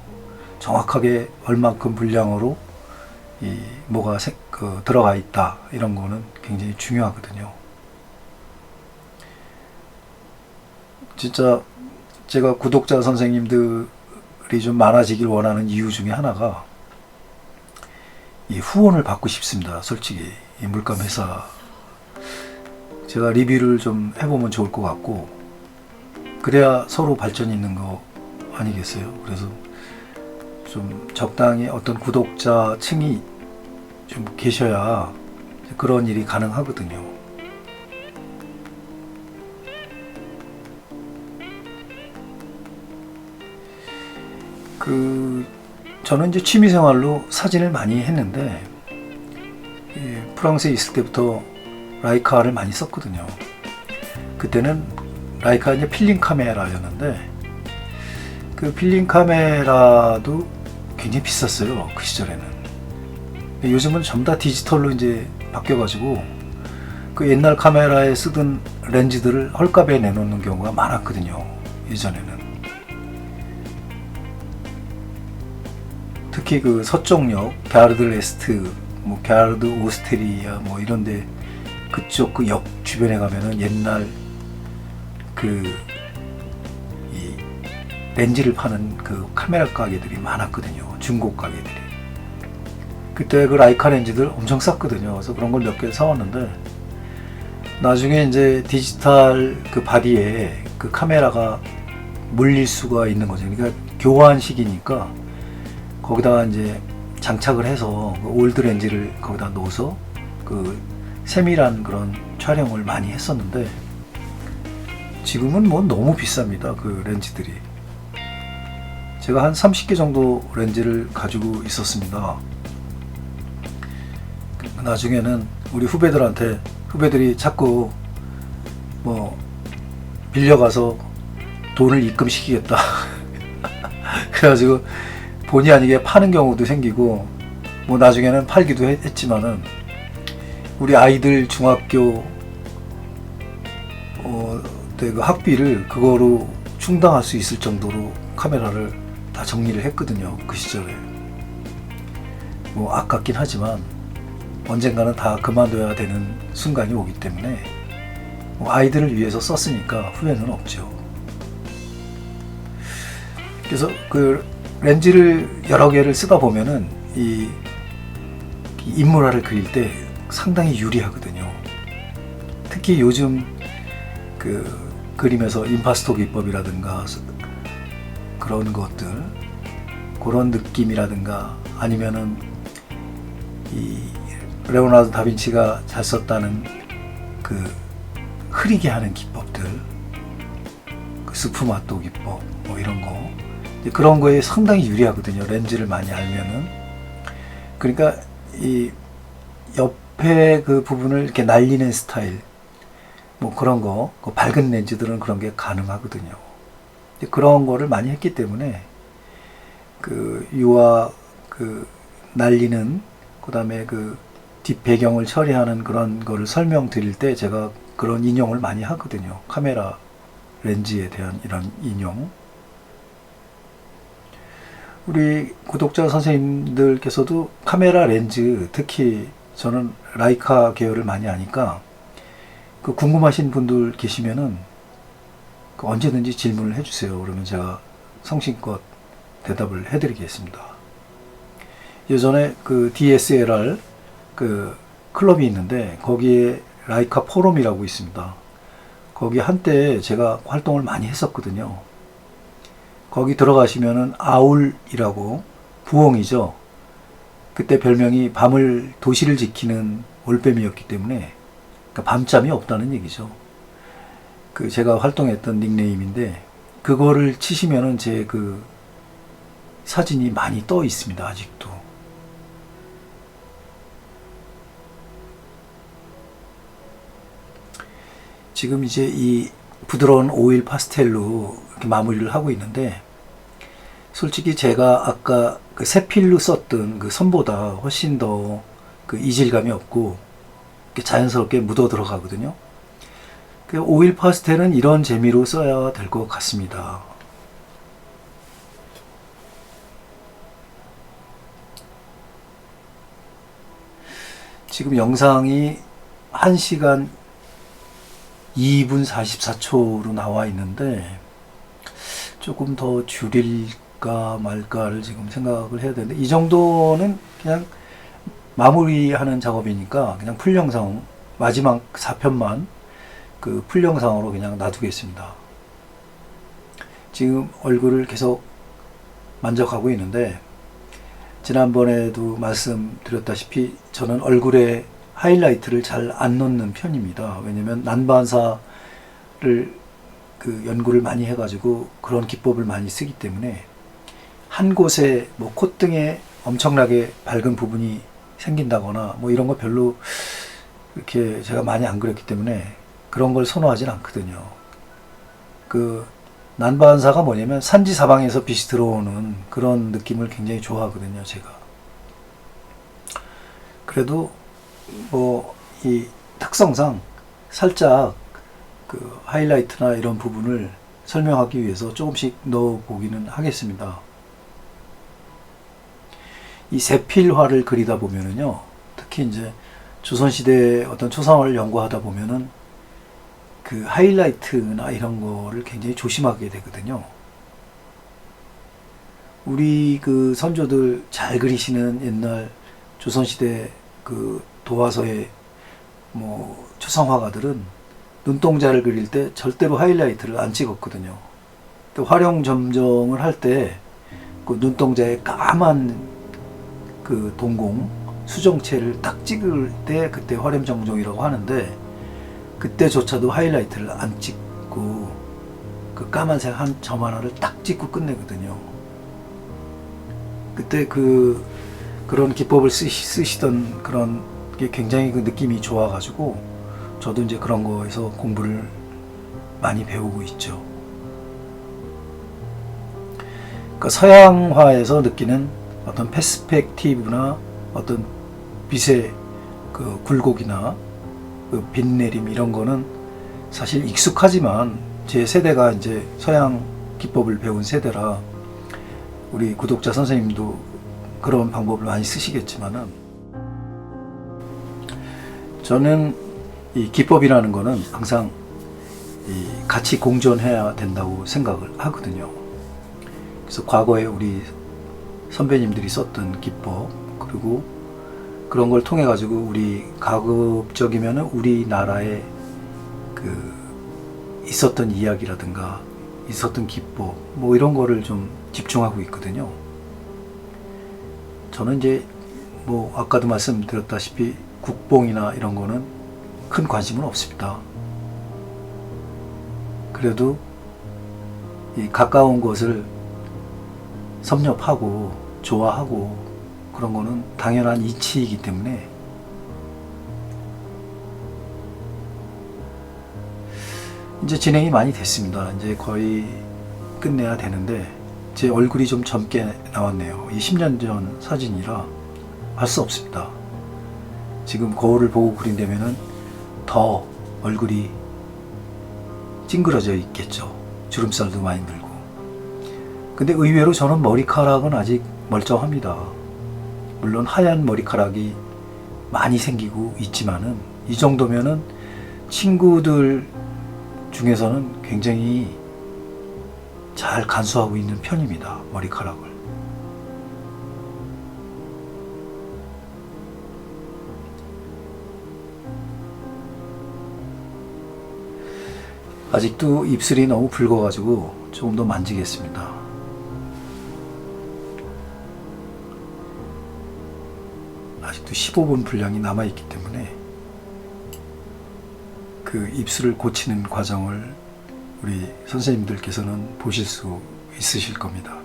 정확하게 얼만큼 분량으로 뭐가 들어가 있다, 이런 거는 굉장히 중요하거든요. 진짜 제가 구독자 선생님들이 좀 많아지길 원하는 이유 중에 하나가 이 후원을 받고 싶습니다. 솔직히 이 물감 회사 제가 리뷰를 좀 해보면 좋을 것 같고, 그래야 서로 발전이 있는 거 아니겠어요? 그래서 좀 적당히 어떤 구독자 층이 좀 계셔야 그런 일이 가능하거든요. 저는 이제 취미생활로 사진을 많이 했는데, 프랑스에 있을 때부터 라이카를 많이 썼거든요. 그때는 라이카 이제 필름 카메라였는데, 그 필름 카메라도 굉장히 비쌌어요, 그 시절에는. 요즘은 전부 다 디지털로 이제 바뀌어가지고 그 옛날 카메라에 쓰던 렌즈들을 헐값에 내놓는 경우가 많았거든요, 예전에는. 특히 그 서쪽역, 갸르드 레스트, 뭐 갸르드 오스테리아 뭐 이런데, 그쪽 그 역 주변에 가면은 옛날 이 렌즈를 파는 그 카메라 가게들이 많았거든요. 중고 가게들이. 그때 그 라이카 렌즈들 엄청 쌌거든요. 그래서 그런 걸 몇 개 사왔는데, 나중에 이제 디지털 그 바디에 그 카메라가 물릴 수가 있는 거죠. 그러니까 교환식이니까 거기다가 이제 장착을 해서 그 올드 렌즈를 거기다 넣어서 그 세밀한 그런 촬영을 많이 했었는데, 지금은 뭐 너무 비쌉니다, 그 렌즈들이. 제가 한 30개 정도 렌즈를 가지고 있었습니다. 나중에는 우리 후배들이 자꾸 뭐 빌려가서 돈을 입금시키겠다 그래가지고 본의 아니게 파는 경우도 생기고, 뭐 나중에는 팔기도 했지만은 우리 아이들 중학교 때 그 학비를 그거로 충당할 수 있을 정도로 카메라를 다 정리를 했거든요, 그 시절에. 뭐 아깝긴 하지만 언젠가는 다 그만둬야 되는 순간이 오기 때문에 뭐 아이들을 위해서 썼으니까 후회는 없죠. 그래서 그 렌즈를 여러 개를 쓰다 보면은 이 인물화를 그릴 때 상당히 유리하거든요. 특히 요즘 그 그림에서 임파스토 기법이라든가 그런 것들, 그런 느낌이라든가, 아니면은 이 레오나르도 다빈치가 잘 썼다는 그 흐리게 하는 기법들, 그 스푸마토 기법 뭐 이런 거, 그런 거에 상당히 유리하거든요, 렌즈를 많이 알면은. 그러니까 이 옆에 그 부분을 이렇게 날리는 스타일, 뭐 그런 거, 그 밝은 렌즈들은 그런 게 가능하거든요. 그런 거를 많이 했기 때문에 그 유화, 그 날리는, 그 다음에 그 뒷 배경을 처리하는 그런 거를 설명드릴 때 제가 그런 인용을 많이 하거든요. 카메라 렌즈에 대한 이런 인용. 우리 구독자 선생님들께서도 카메라 렌즈, 특히 저는 라이카 계열을 많이 하니까 그 궁금하신 분들 계시면은 그 언제든지 질문을 해주세요. 그러면 제가 성심껏 대답을 해드리겠습니다. 예전에 그 DSLR 그 클럽이 있는데 거기에 라이카 포럼이라고 있습니다. 거기 한때 제가 활동을 많이 했었거든요. 거기 들어가시면은 아울이라고, 부엉이죠. 그때 별명이 도시를 지키는 올빼미였기 때문에, 그러니까 밤잠이 없다는 얘기죠. 그 제가 활동했던 닉네임인데, 그거를 치시면은 제 그 사진이 많이 떠 있습니다, 아직도. 지금 이제 이 부드러운 오일 파스텔로 이렇게 마무리를 하고 있는데, 솔직히 제가 아까 그 세필로 썼던 그 선보다 훨씬 더 그 이질감이 없고 자연스럽게 묻어 들어가거든요. 그 오일 파스텔은 이런 재미로 써야 될 것 같습니다. 지금 영상이 1시간 2분 44초로 나와 있는데 조금 더 줄일까 말까를 지금 생각을 해야 되는데, 이 정도는 그냥 마무리하는 작업이니까 그냥 풀 영상 마지막 4편만 그 풀 영상으로 그냥 놔두겠습니다. 지금 얼굴을 계속 만져가고 있는데, 지난번에도 말씀드렸다시피 저는 얼굴에 하이라이트를 잘 안 넣는 편입니다. 왜냐면 난반사를 그 연구를 많이 해가지고 그런 기법을 많이 쓰기 때문에 한 곳에 뭐 콧등에 엄청나게 밝은 부분이 생긴다거나 뭐 이런 거 별로 이렇게 제가 많이 안 그렸기 때문에 그런 걸 선호하진 않거든요. 그 난반사가 뭐냐면 산지사방에서 빛이 들어오는 그런 느낌을 굉장히 좋아하거든요, 제가. 그래도 뭐 이 특성상 살짝 그 하이라이트나 이런 부분을 설명하기 위해서 조금씩 넣어 보기는 하겠습니다. 이 세필화를 그리다 보면은요, 특히 이제 조선시대 어떤 초상화를 연구하다 보면은 그 하이라이트나 이런 거를 굉장히 조심하게 되거든요. 우리 그 선조들 잘 그리시는 옛날 조선시대 그 도화서의 뭐 초상화가들은 눈동자를 그릴 때 절대로 하이라이트를 안 찍었거든요. 또 활용 점정을 할 때 그 눈동자에 까만 그 동공 수정체를 딱 찍을 때 그때 활용 점정이라고 하는데, 그때조차도 하이라이트를 안 찍고 그 까만색 한 점 하나를 딱 찍고 끝내거든요. 그때 그런 기법을 쓰시던 그런 게 굉장히 그 느낌이 좋아가지고 저도 이제 그런 거에서 공부를 많이 배우고 있죠. 그러니까 서양화에서 느끼는 어떤 페스펙티브나 어떤 빛의 그 굴곡이나 그 빛내림 이런 거는 사실 익숙하지만, 제 세대가 이제 서양 기법을 배운 세대라 우리 구독자 선생님도 그런 방법을 많이 쓰시겠지만은, 저는 이 기법이라는 거는 항상 같이 공존해야 된다고 생각을 하거든요. 그래서 과거에 우리 선배님들이 썼던 기법, 그리고 그런 걸 통해 가지고 우리 가급적이면은 우리나라에 그 있었던 이야기라든가 있었던 기법 뭐 이런 거를 좀 집중하고 있거든요. 저는 이제 뭐 아까도 말씀드렸다시피 국뽕이나 이런 거는 큰 관심은 없습니다. 그래도 이 가까운 곳을 섭렵하고 좋아하고 그런 거는 당연한 이치이기 때문에, 이제 진행이 많이 됐습니다. 이제 거의 끝내야 되는데 제 얼굴이 좀 젊게 나왔네요. 이 10년 전 사진이라 할 수 없습니다. 지금 거울을 보고 그린다면은 더 얼굴이 찡그러져 있겠죠. 주름살도 많이 들고. 근데 의외로 저는 머리카락은 아직 멀쩡합니다. 물론 하얀 머리카락이 많이 생기고 있지만은 이 정도면은 친구들 중에서는 굉장히 잘 간수하고 있는 편입니다. 머리카락을. 아직도 입술이 너무 붉어가지고 조금 더 만지겠습니다. 아직도 15분 분량이 남아있기 때문에 그 입술을 고치는 과정을 우리 선생님들께서는 보실 수 있으실 겁니다.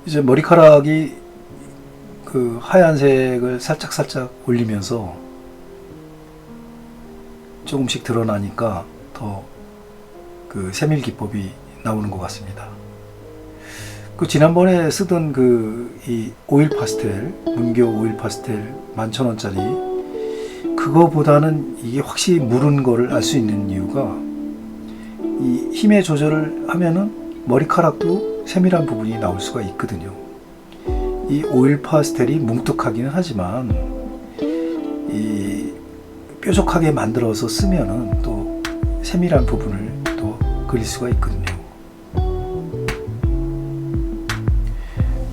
이제 머리카락이 그 하얀색을 살짝 올리면서 조금씩 드러나니까 더 그 세밀 기법이 나오는 것 같습니다. 그 지난번에 쓰던 그 이 오일 파스텔, 문교 오일 파스텔 11,000원짜리 그거보다는 이게 확실히 무른 거를 알 수 있는 이유가 이 힘의 조절을 하면은 머리카락도 세밀한 부분이 나올 수가 있거든요. 이 오일 파스텔이 뭉툭하기는 하지만 이 뾰족하게 만들어서 쓰면은 또 세밀한 부분을 또 그릴 수가 있거든요.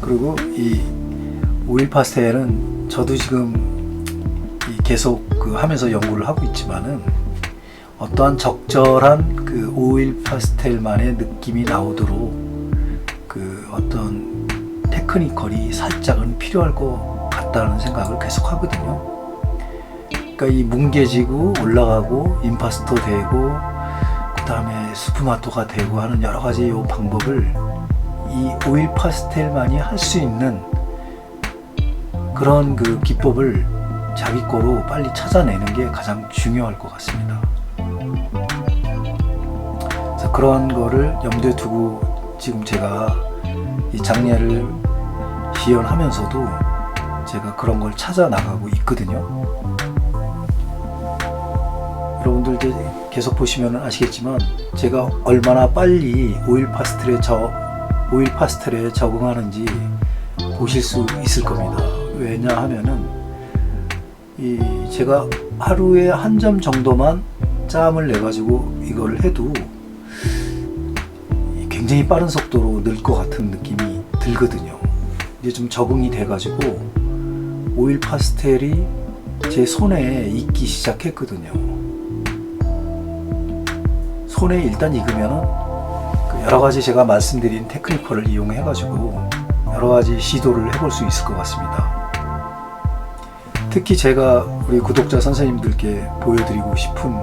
그리고 이 오일 파스텔은 저도 지금 계속 하면서 연구를 하고 있지만은 어떠한 적절한 그 오일 파스텔만의 느낌이 나오도록 그 어떤 테크니컬이 살짝은 필요할 것 같다는 생각을 계속 하거든요. 그러니까 이 뭉개지고 올라가고 임파스터 되고 그 다음에 스푸마토가 되고 하는 여러 가지 요 방법을 이 오일 파스텔만이 할 수 있는 그런 그 기법을 자기 거로 빨리 찾아내는 게 가장 중요할 것 같습니다. 그래서 그런 거를 염두에 두고 지금 제가 이 장례를 지연하면서도 제가 그런 걸 찾아 나가고 있거든요. 여러분들 이제 계속 보시면 아시겠지만 제가 얼마나 빨리 오일 파스텔에 적응하는지 보실 수 있을 겁니다. 왜냐하면은 제가 하루에 한 점 정도만 짬을 내 가지고 이거를 해도 굉장히 빠른 속도로 늘 것 같은 느낌이 들거든요. 이제 좀 적응이 돼 가지고 오일 파스텔이 제 손에 익기 시작했거든요. 손에 일단 익으면은 여러 가지 제가 말씀드린 테크니컬을 이용해 가지고 여러 가지 시도를 해볼 수 있을 것 같습니다. 특히 제가 우리 구독자 선생님들께 보여드리고 싶은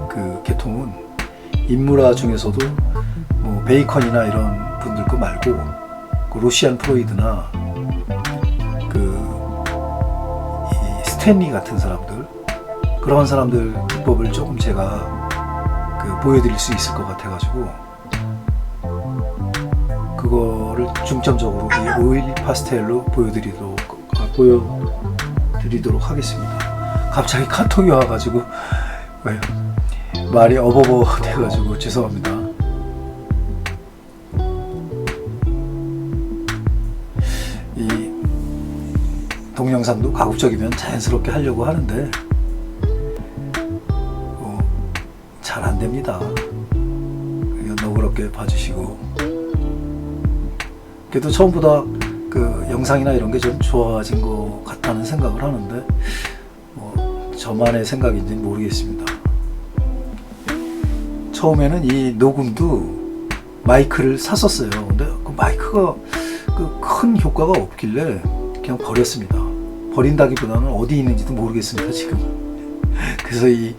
그 계통은 인물화 중에서도 뭐 베이컨이나 이런 분들 거 말고 그 루시안 프로이드나 이 스탠리 같은 사람들, 그런 사람들 기법을 조금 제가 보여드릴 수 있을 것 같아가지고 그거를 중점적으로 이 오일 파스텔로 보여드리도록 하겠습니다. 갑자기 카톡이 와가지고 말이 어버버 돼가지고 죄송합니다. 이 동영상도 가급적이면 자연스럽게 하려고 하는데 잘 안됩니다. 너그럽게 봐주시고, 그래도 처음보다 그 영상이나 이런 게 좀 좋아진 것 같다는 생각을 하는데 뭐 저만의 생각인지는 모르겠습니다. 처음에는 이 녹음도 마이크를 샀었어요. 근데 그 마이크가 큰 효과가 없길래 그냥 버렸습니다. 버린다기보다는 어디 있는지도 모르겠습니다 지금. 그래서 이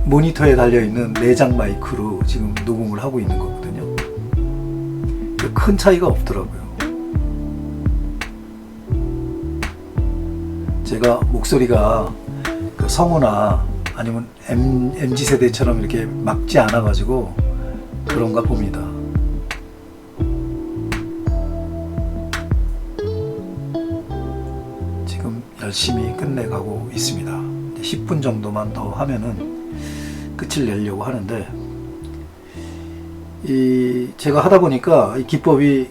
모니터에 달려있는 내장 마이크로 지금 녹음을 하고 있는 거거든요. 큰 차이가 없더라고요. 제가 목소리가 그 성우나 아니면 MZ세대처럼 이렇게 막지 않아 가지고 그런가 봅니다. 지금 열심히 끝내가고 있습니다. 10분 정도만 더 하면은 끝을 내려고 하는데, 제가 하다 보니까 이 기법이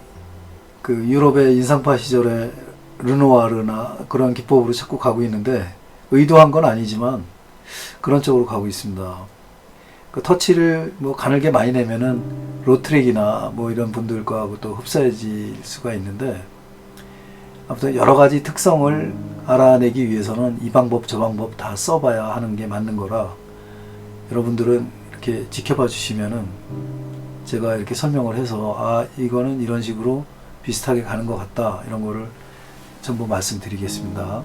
그 유럽의 인상파 시절에 르누아르나 그런 기법으로 자꾸 가고 있는데, 의도한 건 아니지만 그런 쪽으로 가고 있습니다. 그 터치를 뭐 가늘게 많이 내면은 로트렉이나 뭐 이런 분들과 또 흡사해질 수가 있는데, 아무튼 여러 가지 특성을 알아내기 위해서는 이 방법 저 방법 다 써봐야 하는 게 맞는 거라, 여러분들은 이렇게 지켜봐 주시면은 제가 이렇게 설명을 해서 이거는 이런 식으로 비슷하게 가는 것 같다, 이런 거를 전부 말씀드리겠습니다.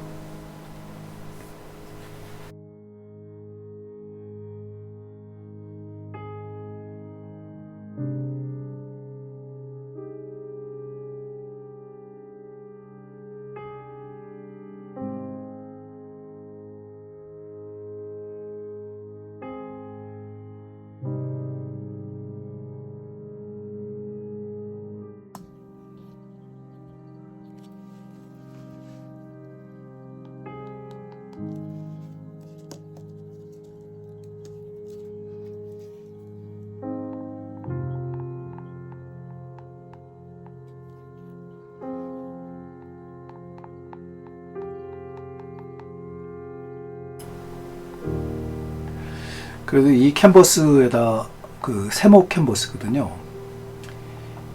그래도 이 캔버스에다 그 세모 캔버스거든요.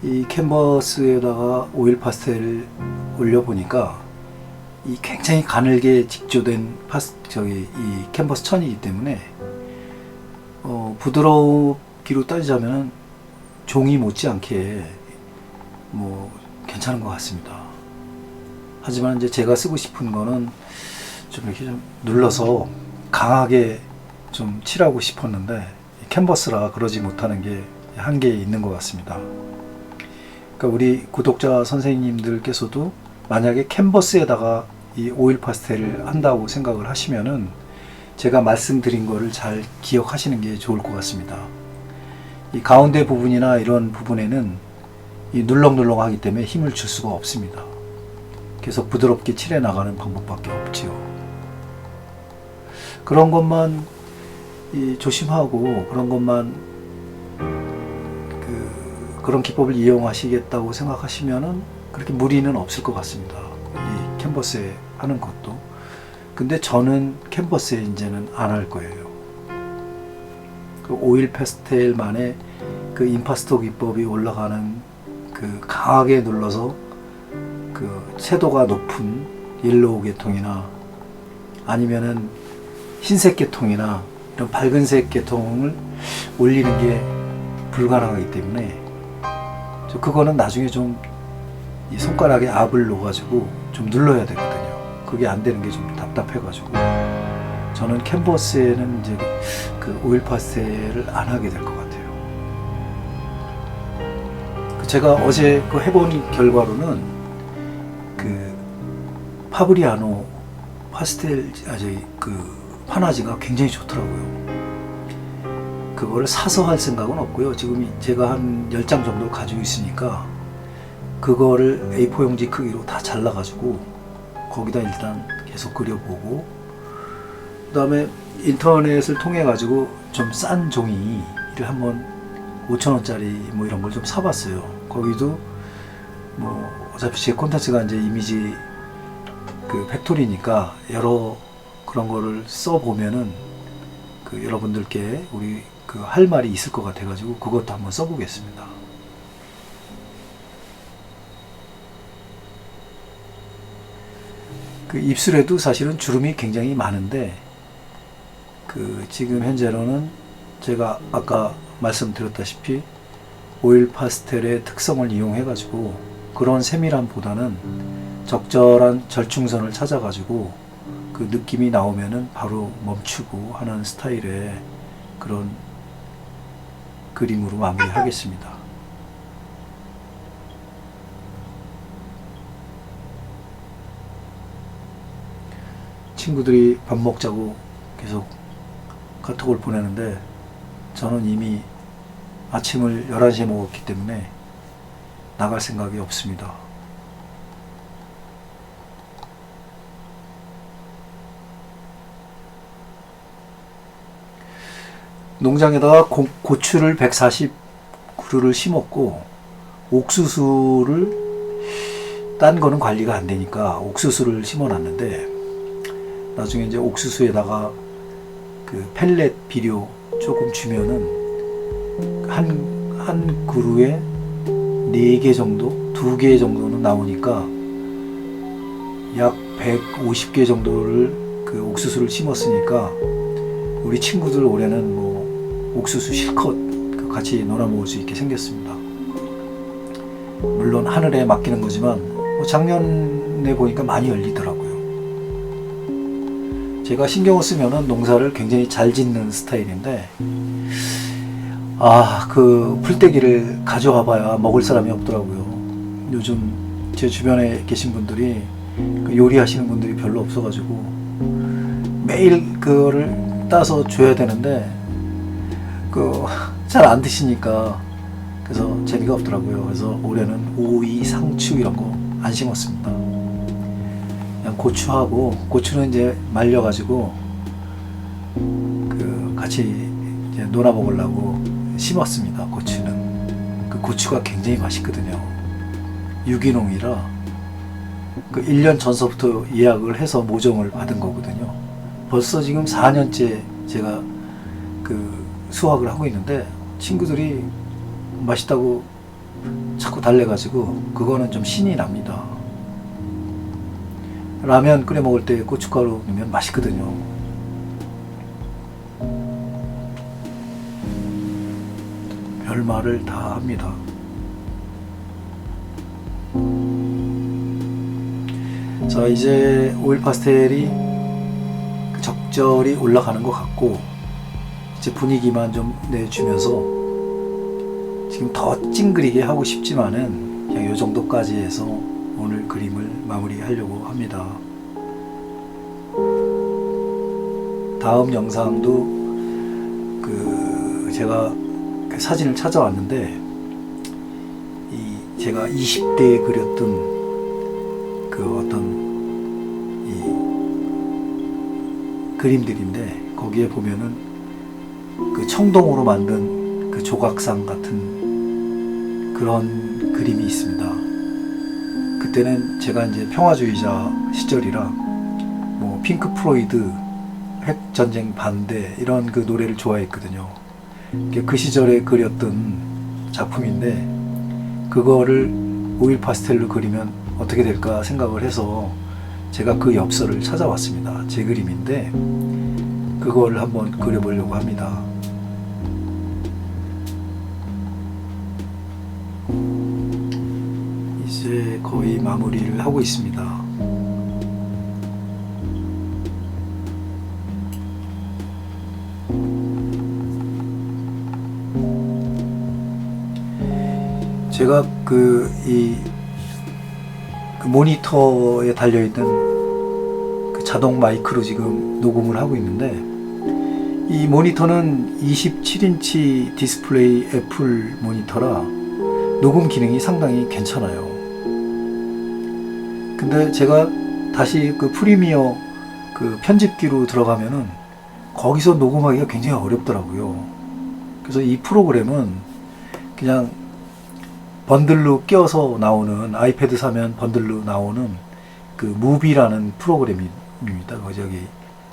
이 캔버스에다가 오일 파스텔을 올려보니까 이 굉장히 가늘게 직조된 이 캔버스 천이기 때문에 부드럽기로 따지자면 종이 못지않게 뭐 괜찮은 것 같습니다. 하지만 이제 제가 쓰고 싶은 거는 좀 이렇게 좀 눌러서 강하게 좀 칠하고 싶었는데 캔버스라 그러지 못하는 게 한계 있는 것 같습니다. 그러니까 우리 구독자 선생님들께서도 만약에 캔버스에다가 이 오일 파스텔을 한다고 생각을 하시면은 제가 말씀드린 거를 잘 기억하시는 게 좋을 것 같습니다. 이 가운데 부분이나 이런 부분에는 이 눌렁눌렁하기 때문에 힘을 줄 수가 없습니다. 그래서 부드럽게 칠해 나가는 방법밖에 없지요. 그런 것만 조심하고 그런 것만 그런 기법을 이용하시겠다고 생각하시면은 그렇게 무리는 없을 것 같습니다. 이 캔버스에 하는 것도. 근데 저는 캔버스에 이제는 안 할 거예요. 그 오일 파스텔만의 그 임파스토 기법이 올라가는 그 강하게 눌러서 그 채도가 높은 옐로우 계통이나 아니면은 흰색 계통이나 이런 밝은색 계통을 올리는 게 불가능하기 때문에 그거는 나중에 좀 이 손가락에 압을 넣어가지고 좀 눌러야 되거든요. 그게 안 되는 게 좀 답답해가지고 저는 캔버스에는 이제 그 오일 파스텔을 안 하게 될 것 같아요. 제가 어제 그 해본 결과로는 그 파브리아노 파스텔 그 파나지가 굉장히 좋더라고요. 그거를 사서 할 생각은 없고요. 지금 제가 한 10장 정도 가지고 있으니까 그거를 A4 용지 크기로 다 잘라가지고 거기다 일단 계속 그려보고 그 다음에 인터넷을 통해 가지고 좀 싼 종이를 한번 5,000원짜리 뭐 이런 걸 좀 사봤어요. 거기도 뭐 어차피 제 콘텐츠가 이제 이미지 그 팩토리니까 여러 그런 거를 써보면은 그 여러분들께 우리 그 할 말이 있을 것 같아가지고 그것도 한번 써보겠습니다. 그 입술에도 사실은 주름이 굉장히 많은데 그 지금 현재로는 제가 아까 말씀드렸다시피 오일 파스텔의 특성을 이용해가지고 그런 세밀함보다는 적절한 절충선을 찾아가지고 그 느낌이 나오면은 바로 멈추고 하는 스타일의 그런 그림으로 마무리하겠습니다. 친구들이 밥 먹자고 계속 카톡을 보내는데 저는 이미 아침을 11시에 먹었기 때문에 나갈 생각이 없습니다. 농장에다가 고추를 140그루를 심었고 옥수수를 딴 거는 관리가 안 되니까 옥수수를 심어 놨는데 나중에 이제 옥수수에다가 그 펠렛 비료 조금 주면은 한 그루에 4개 정도, 2개 정도는 나오니까 약 150개 정도를 그 옥수수를 심었으니까 우리 친구들 올해는 뭐 옥수수 실컷 같이 놀아 먹을 수 있게 생겼습니다. 물론 하늘에 맡기는 거지만 뭐 작년에 보니까 많이 열리더라고요. 제가 신경을 쓰면은 농사를 굉장히 잘 짓는 스타일인데 그 풀떼기를 가져와 봐야 먹을 사람이 없더라고요. 요즘 제 주변에 계신 분들이 요리하시는 분들이 별로 없어가지고 매일 그거를 따서 줘야 되는데 잘 안 드시니까 그래서 재미가 없더라고요. 그래서 올해는 오이, 상추 이런 거 안 심었습니다. 그냥 고추는 이제 말려가지고 같이 이제 놀아 먹으려고 심었습니다. 고추는 그 고추가 굉장히 맛있거든요. 유기농이라 1년 전서부터 예약을 해서 모종을 받은 거거든요. 벌써 지금 4년째 제가 그 수확을 하고 있는데 친구들이 맛있다고 자꾸 달래가지고 그거는 좀 신이 납니다. 라면 끓여 먹을 때 고춧가루 넣으면 맛있거든요. 별말을 다 합니다. 자, 이제 오일 파스텔이 적절히 올라가는 것 같고 이제 분위기만 좀 내주면서 지금 더 찡그리게 하고 싶지만은 그냥 이 정도까지 해서 오늘 그림을 마무리하려고 합니다. 다음 영상도 그 제가 그 사진을 찾아왔는데 이 제가 20대에 그렸던 그 어떤 이 그림들인데 거기에 보면은 그 청동으로 만든 그 조각상 같은 그런 그림이 있습니다. 그때는 제가 이제 평화주의자 시절이라 뭐 핑크 플로이드 핵전쟁 반대 이런 그 노래를 좋아했거든요. 그 시절에 그렸던 작품인데 그거를 오일 파스텔로 그리면 어떻게 될까 생각을 해서 제가 그 엽서를 찾아왔습니다. 제 그림인데 그거를 한번 그려보려고 합니다. 이제 거의 마무리를 하고 있습니다. 제가 그 모니터에 달려있는 그 자동 마이크로 지금 녹음을 하고 있는데 이 모니터는 27인치 디스플레이 애플 모니터라 녹음 기능이 상당히 괜찮아요. 근데 제가 다시 그 프리미어 그 편집기로 들어가면은 거기서 녹음하기가 굉장히 어렵더라고요. 그래서 이 프로그램은 그냥 번들로 껴서 나오는 아이패드 사면 번들로 나오는 그 무비라는 프로그램입니다. 저기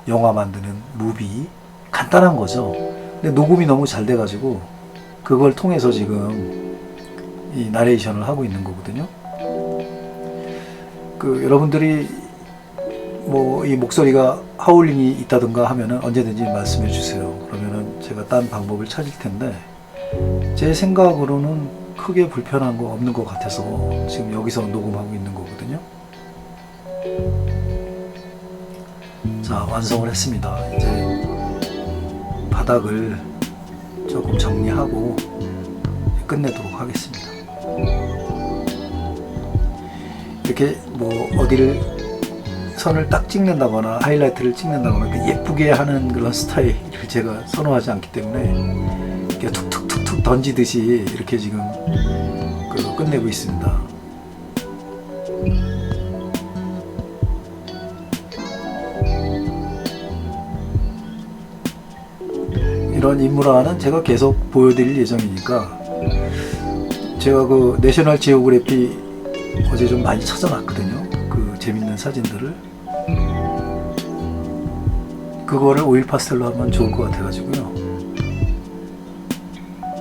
영화 만드는 무비 간단한 거죠. 근데 녹음이 너무 잘 돼가지고 그걸 통해서 지금 이 나레이션을 하고 있는 거거든요. 그 여러분들이 뭐 이 목소리가 하울링이 있다든가 하면은 언제든지 말씀해 주세요. 그러면은 제가 딴 방법을 찾을 텐데 제 생각으로는 크게 불편한 거 없는 것 같아서 지금 여기서 녹음하고 있는 거거든요. 자, 완성을 했습니다. 이제 바닥을 조금 정리하고 끝내도록 하겠습니다. 이렇게 뭐 어디를 선을 딱 찍는다거나 하이라이트를 찍는다거나 예쁘게 하는 그런 스타일을 제가 선호하지 않기 때문에 이렇게 툭툭툭툭 던지듯이 이렇게 지금 끝내고 있습니다. 이런 인물화는 제가 계속 보여드릴 예정이니까 제가 그 내셔널 지오그래피 어제 좀 많이 찾아놨거든요. 그 재밌는 사진들을 그거를 오일 파스텔로 하면 좋을 것 같아가지고요.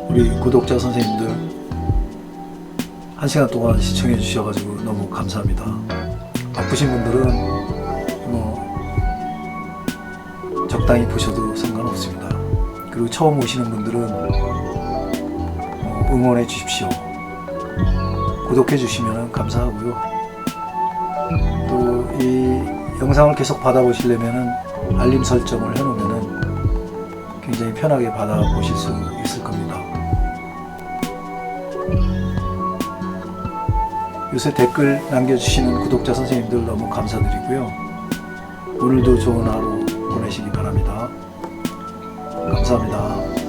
우리 구독자 선생님들 1시간 동안 시청해 주셔가지고 너무 감사합니다. 바쁘신 분들은 뭐 적당히 보셔도 상관없습니다. 그리고 처음 오시는 분들은 응원해 주십시오. 구독해 주시면 감사하고요. 또 이 영상을 계속 받아보시려면 알림 설정을 해놓으면 굉장히 편하게 받아보실 수 있을 겁니다. 요새 댓글 남겨주시는 구독자 선생님들 너무 감사드리고요. 오늘도 좋은 하루 보내시기 바랍니다. 감사합니다.